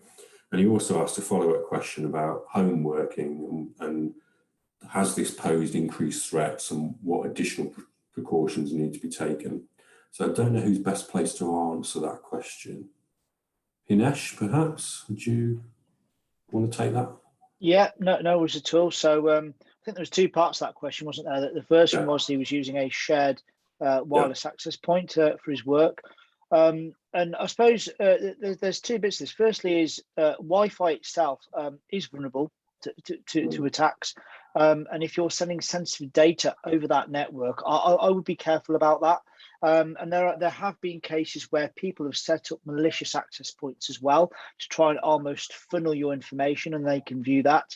Speaker 1: And he also asked a follow-up question about home working and has this posed increased threats and what additional precautions need to be taken. So I don't know who's best placed to answer that question. Hinesh, perhaps, would you want to take that?
Speaker 2: Yeah, no worries at all. So I think there was two parts to that question, wasn't there? The first one was he was using a shared wireless access point for his work. And I suppose there's two bits to this. Firstly is Wi-Fi itself is vulnerable to attacks. And if you're sending sensitive data over that network, I would be careful about that. And there have been cases where people have set up malicious access points as well to try and almost funnel your information, and they can view that.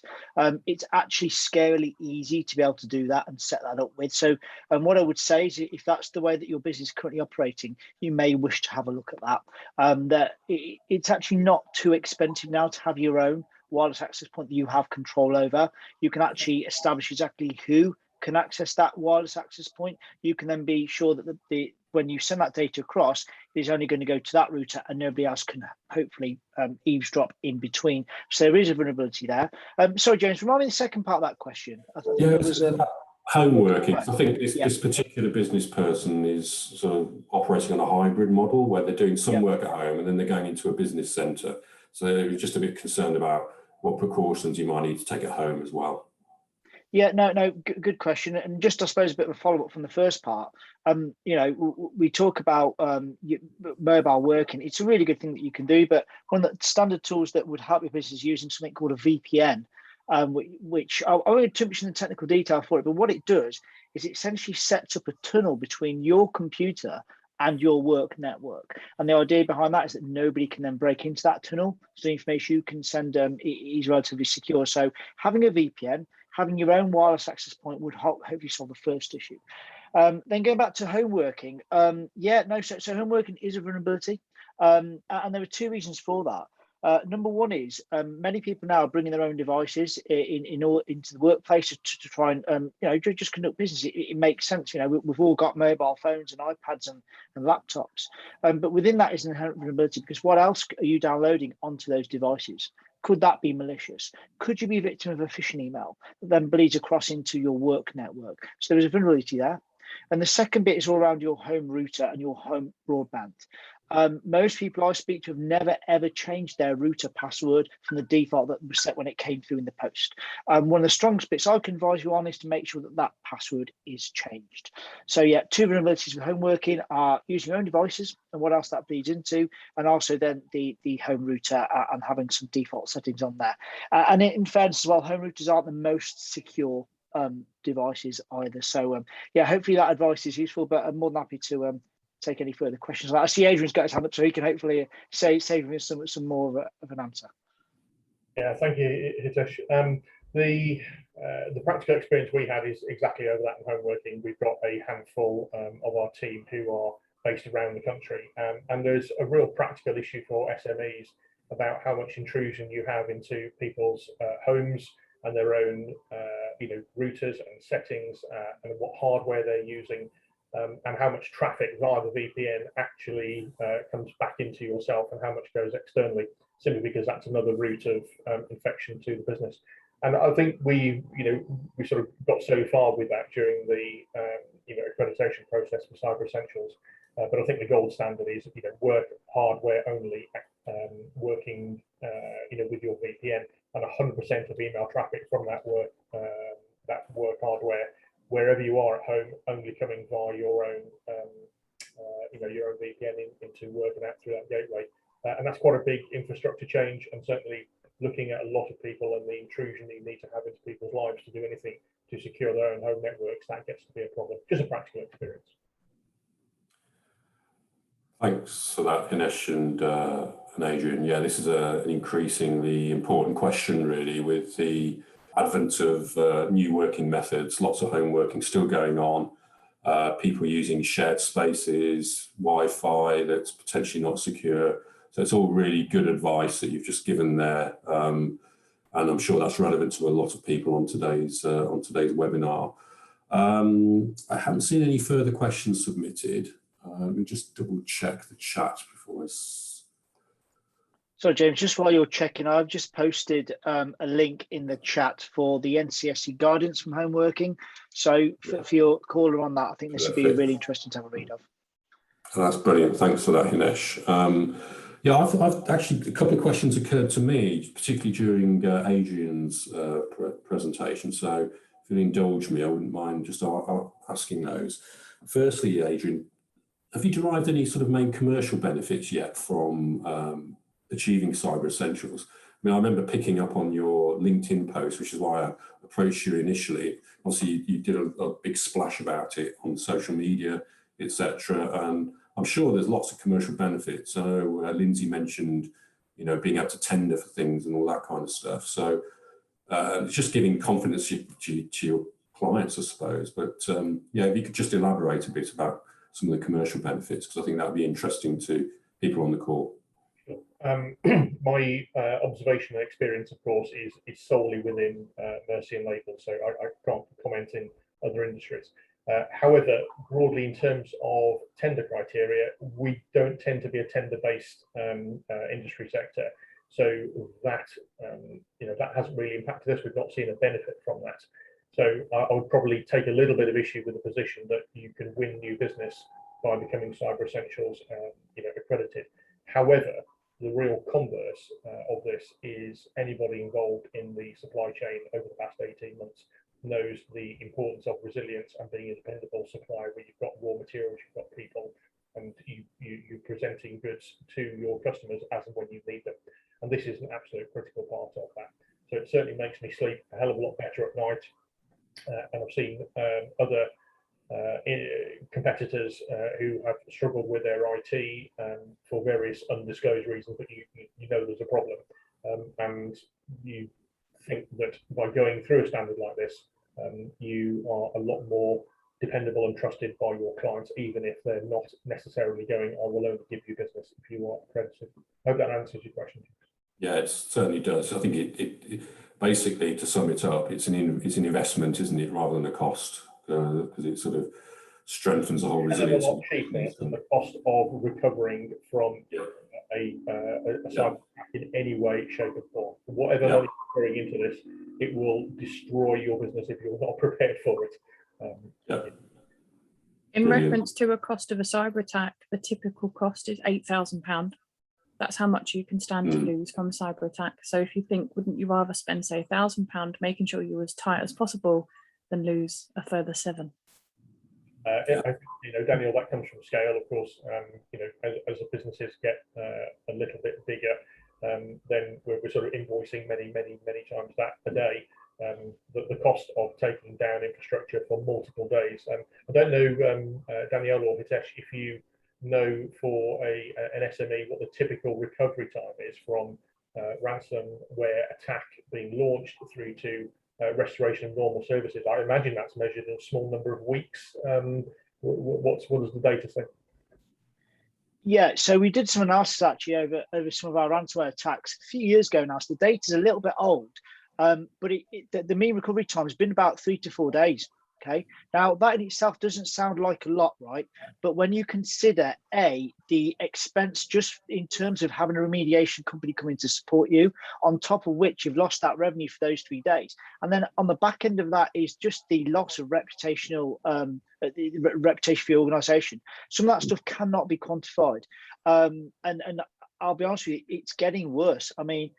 Speaker 2: It's actually scarily easy to be able to do that and set that up with. So, what I would say is, if that's the way that your business is currently operating, you may wish to have a look at that. It's actually not too expensive now to have your own wireless access point that you have control over. You can actually establish exactly who can access that wireless access point. You can then be sure that when you send that data across, it's only going to go to that router and nobody else can hopefully eavesdrop in between. So there is a vulnerability there. Sorry, James, remind me the second part of that question.
Speaker 1: Home working. I think this particular business person is sort of operating on a hybrid model where they're doing some work at home and then they're going into a business centre. So they're just a bit concerned about what precautions you might need to take at home as well.
Speaker 2: Yeah, no, good question. And just, I suppose, a bit of a follow-up from the first part. We talk about mobile working. It's a really good thing that you can do, but one of the standard tools that would help your business is using something called a VPN, which I won't too much in the technical detail for it, but what it does is it essentially sets up a tunnel between your computer and your work network. And the idea behind that is that nobody can then break into that tunnel. So the information you can send is relatively secure. So having a VPN, having your own wireless access point would hopefully solve the first issue. Then going back to home working, so home working is a vulnerability. And there are two reasons for that. Number one is many people now are bringing their own devices into the workplace to try and just conduct business. It makes sense. We've all got mobile phones and iPads and laptops, but within that is an inherent vulnerability, because what else are you downloading onto those devices? Could that be malicious? Could you be a victim of a phishing email that then bleeds across into your work network? So there is a vulnerability there. And the second bit is all around your home router and your home broadband. Most people I speak to have never ever changed their router password from the default that was set when it came through in the post. One of the strongest bits I can advise you on is to make sure that password is changed. So yeah, two vulnerabilities with home working are using your own devices and what else that bleeds into, and also then the home router and having some default settings on there. And in fairness as well, home routers aren't the most secure devices either. So yeah, hopefully that advice is useful, but I'm more than happy to take any further questions. I see Adrian's got his hand up, so he can hopefully save him some more of an answer.
Speaker 5: Yeah, thank you, Hitesh. The practical experience we had is exactly over that in home working. We've got a handful of our team who are based around the country, and there's a real practical issue for SMEs about how much intrusion you have into people's homes and their own routers and settings, and what hardware they're using, and how much traffic via the VPN actually comes back into yourself and how much goes externally, simply because that's another route of infection to the business. And I think we sort of got so far with that during the accreditation process for Cyber Essentials, but I think the gold standard is work hardware only, working with your VPN, and 100% of email traffic from that work hardware, wherever you are at home, only coming via your own your own VPN into work and out through that gateway. And that's quite a big infrastructure change, and certainly looking at a lot of people and the intrusion you need to have into people's lives to do anything to secure their own home networks, that gets to be a problem. Just a practical experience.
Speaker 1: Thanks for that, Hinesh and Adrian. Yeah, this is an increasingly important question, really, with the advent of new working methods, lots of home working still going on, people using shared spaces, Wi-Fi that's potentially not secure. So it's all really good advice that you've just given there, and I'm sure that's relevant to a lot of people on today's webinar. I haven't seen any further questions submitted. Let me just double check the chat before I.
Speaker 2: So James, just while you're checking, I've just posted a link in the chat for the NCSC guidance from home working. So for your caller on that, I think this would be really interesting to have a read of.
Speaker 1: That's brilliant. Thanks for that, Hinesh. Yeah, I've actually, a couple of questions occurred to me, particularly during Adrian's presentation. So if you'll indulge me, I wouldn't mind just asking those. Firstly, Adrian, have you derived any sort of main commercial benefits yet from achieving Cyber Essentials? I mean, I remember picking up on your LinkedIn post, which is why I approached you initially. Obviously, you did a big splash about it on social media, etc. And I'm sure there's lots of commercial benefits. I know Lindsay mentioned, being able to tender for things and all that kind of stuff. So it's just giving confidence to your clients, I suppose. But yeah, if you could just elaborate a bit about some of the commercial benefits, because I think that would be interesting to people on the call.
Speaker 5: My observation and experience, of course, is solely within Mercy and Label, so I can't comment in other industries. However, broadly in terms of tender criteria, we don't tend to be a tender-based industry sector, so that that hasn't really impacted us. We've not seen a benefit from that. So I would probably take a little bit of issue with the position that you can win new business by becoming Cyber Essentials accredited. However, the real converse of this is anybody involved in the supply chain over the past 18 months knows the importance of resilience and being a dependable supplier, where you've got raw materials, you've got people, and you're presenting goods to your customers as and when you need them. And this is an absolute critical part of that. So it certainly makes me sleep a hell of a lot better at night. And I've seen other competitors who have struggled with their IT for various undisclosed reasons, but you know there's a problem, and you think that by going through a standard like this, you are a lot more dependable and trusted by your clients, even if they're not necessarily going, I will only give you business if you are accredited. I hope that answers your question.
Speaker 1: Yeah, it certainly does. I think it basically, to sum it up, it's an investment, isn't it, rather than a cost, because it sort of strengthens the whole resilience.
Speaker 5: A lot cheaper than the cost of recovering from a cyber attack in any way, shape, or form. Whatever money you're going into this, it will destroy your business if you're not prepared for it.
Speaker 3: In reference to a cost of a cyber attack, the typical cost is £8,000. That's how much you can stand to lose from a cyber attack. So if you think, wouldn't you rather spend, say, £1,000 making sure you're as tight as possible than lose a further £7,000?
Speaker 5: Daniel, that comes from scale, of course. As the businesses get a little bit bigger, then we're sort of invoicing many times that a day. the cost of taking down infrastructure for multiple days. I don't know, Danielle or Hitesh, if you know for an SME what the typical recovery time is from ransomware attack being launched through to restoration of normal services. I imagine that's measured in a small number of weeks. What does the data say?
Speaker 2: Yeah, so we did some analysis actually over some of our ransomware attacks a few years ago now. So the data's a little bit old, but the mean recovery time has been about 3 to 4 days. Okay, now that in itself doesn't sound like a lot, right? But when you consider the expense just in terms of having a remediation company come in to support you, on top of which you've lost that revenue for those 3 days, and then on the back end of that is just the loss of reputational reputation for your organisation. Some of that stuff cannot be quantified, and I'll be honest with you, it's getting worse. I mean,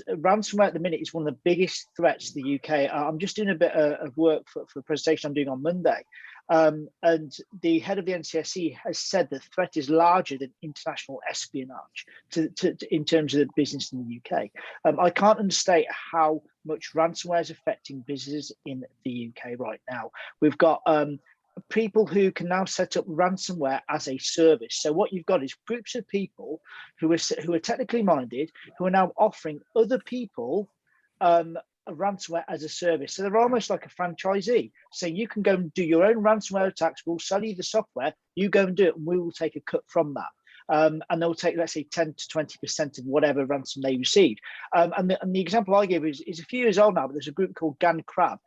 Speaker 2: ransomware at the minute is one of the biggest threats to the UK. I'm just doing a bit of work for a presentation I'm doing on Monday. And the head of the NCSC has said the threat is larger than international espionage in terms of the business in the UK. I can't understate how much ransomware is affecting businesses in the UK right now. We've got people who can now set up ransomware as a service. So what you've got is groups of people who are technically minded, who are now offering other people a ransomware as a service. So they're almost like a franchisee, saying you can go and do your own ransomware attacks. We'll sell you the software. You go and do it, and we will take a cut from that. And they'll take, let's say, 10 to 20% of whatever ransom they received. And the example I give is a few years old now, but there's a group called Gan Crab.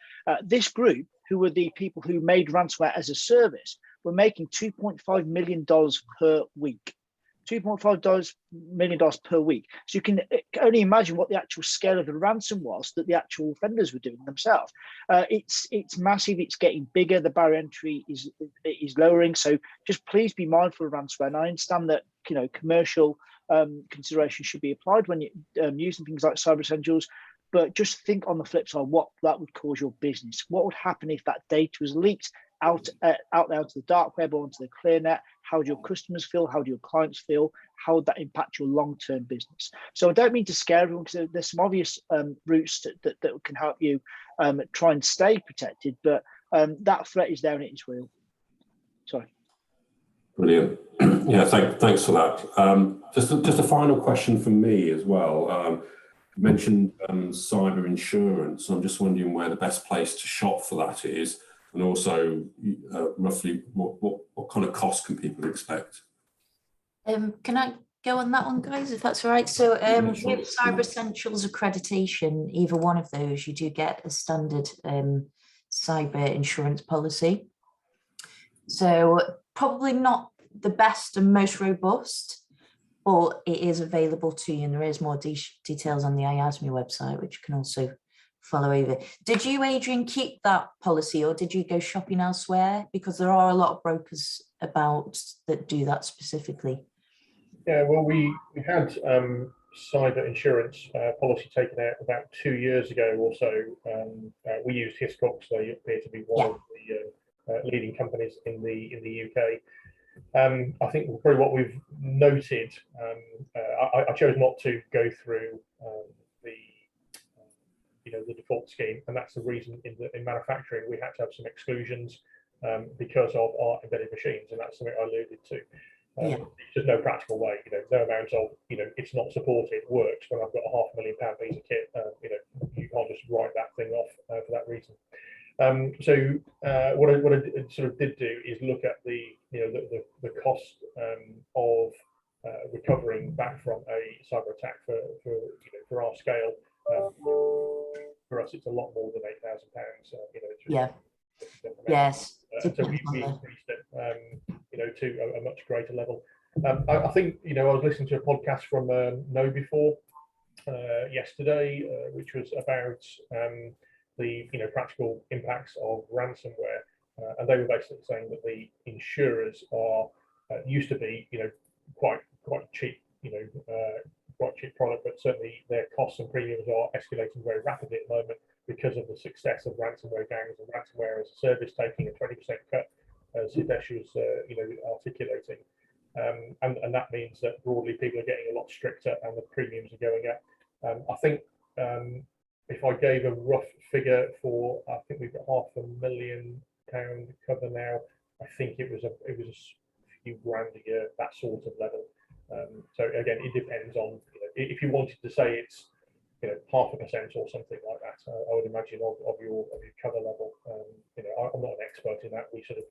Speaker 2: This group, who were the people who made ransomware as a service, were making $2.5 million per week. $2.5 million per week. So you can only imagine what the actual scale of the ransom was that the actual offenders were doing themselves. It's massive. It's getting bigger. The barrier entry is lowering. So just please be mindful of ransomware. And I understand that commercial consideration should be applied when you're using things like Cyber Essentials. But just think on the flip side, what that would cause your business. What would happen if that data was leaked out there onto the dark web or onto the clear net? How do your customers feel? How do your clients feel? How would that impact your long-term business? So I don't mean to scare everyone, because there's some obvious routes that can help you try and stay protected, but that threat is there and it is real. Sorry.
Speaker 1: Brilliant. Yeah, thanks for that. Just a final question from me as well. You mentioned cyber insurance. I'm just wondering where the best place to shop for that is, and also roughly what kind of cost can people expect?
Speaker 4: Can I go on that one, guys, if that's all right? So
Speaker 1: Yeah, sure.
Speaker 4: with Cyber Essentials accreditation, either one of those, you do get a standard cyber insurance policy. So probably not the best and most robust, but it is available to you, and there is more details on the IASME website, which you can also follow over. Did you, Adrian, keep that policy, or did you go shopping elsewhere? Because there are a lot of brokers about that do that specifically.
Speaker 5: Yeah, well, we had cyber insurance policy taken out about 2 years ago or so. We used Hiscox. They appear to be one of the leading companies in the UK. I think probably what we've noted, I chose not to go through the default scheme, and that's the reason in manufacturing we had to have some exclusions because of our embedded machines, and that's something I alluded to. There's no practical way, no amount of, it's not supported works when I've got a £500,000 piece of kit. You can't just write that thing off for that reason. So what I sort of did do is look at the cost of recovering back from a cyber attack for our scale. For us, it's a lot more than £8,000.
Speaker 4: Yes.
Speaker 5: So we increased it, to a much greater level. I think I was listening to a podcast from KnowBe4 yesterday, which was about the practical impacts of ransomware, and they were basically saying that the insurers are used to be quite cheap, quite cheap product, but certainly their costs and premiums are escalating very rapidly at the moment because of the success of ransomware gangs and ransomware as a service taking a 20% cut, as Hitesh was articulating, and that means that broadly people are getting a lot stricter and the premiums are going up. I think if I gave a rough figure for, I think we've got £500,000 cover now. I think it was a few grand a year, that sort of level. So again, it depends on, if you wanted to say it's 0.5% or something like that, I would imagine of your cover level. I'm not an expert in that. We sort of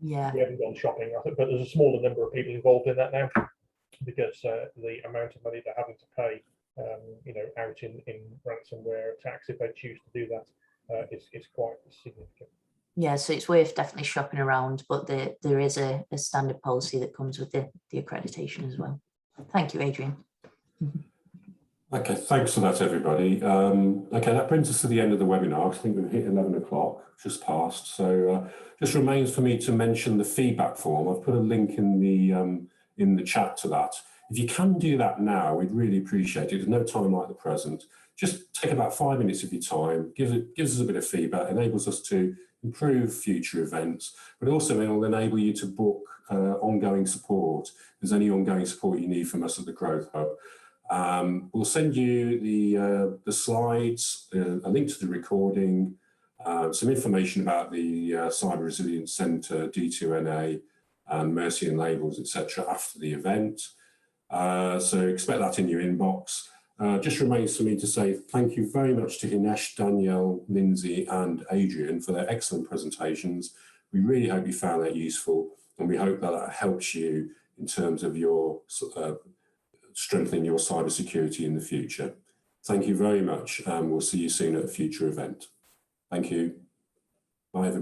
Speaker 5: we haven't gone shopping, I think, but there's a smaller number of people involved in that now, because the amount of money they're having to pay, out in ransomware attacks, if they choose to do that, is quite significant.
Speaker 4: Yeah, so it's worth definitely shopping around, but there is a standard policy that comes with the accreditation as well. Thank you, Adrian.
Speaker 1: Okay, thanks for that, everybody. Okay, that brings us to the end of the webinar. I think we've hit 11 o'clock, just past. So just remains for me to mention the feedback form. I've put a link in the chat to that. If you can do that now, we'd really appreciate it. There's no time like the present. Just take about 5 minutes of your time, gives us a bit of feedback, enables us to improve future events, but also it will enable you to book ongoing support. If there's any ongoing support you need from us at the Growth Hub. We'll send you the slides, a link to the recording, some information about the Cyber Resilience Centre, D2NA, and Mercy and Labels, etc. after the event. So expect that in your inbox. Just remains for me to say thank you very much to Hinesh, Danielle, Lindsay and Adrian for their excellent presentations. We really hope you found that useful, and we hope that helps you in terms of your strengthening your cybersecurity in the future. Thank you very much, and we'll see you soon at a future event. Thank you. Bye, everybody.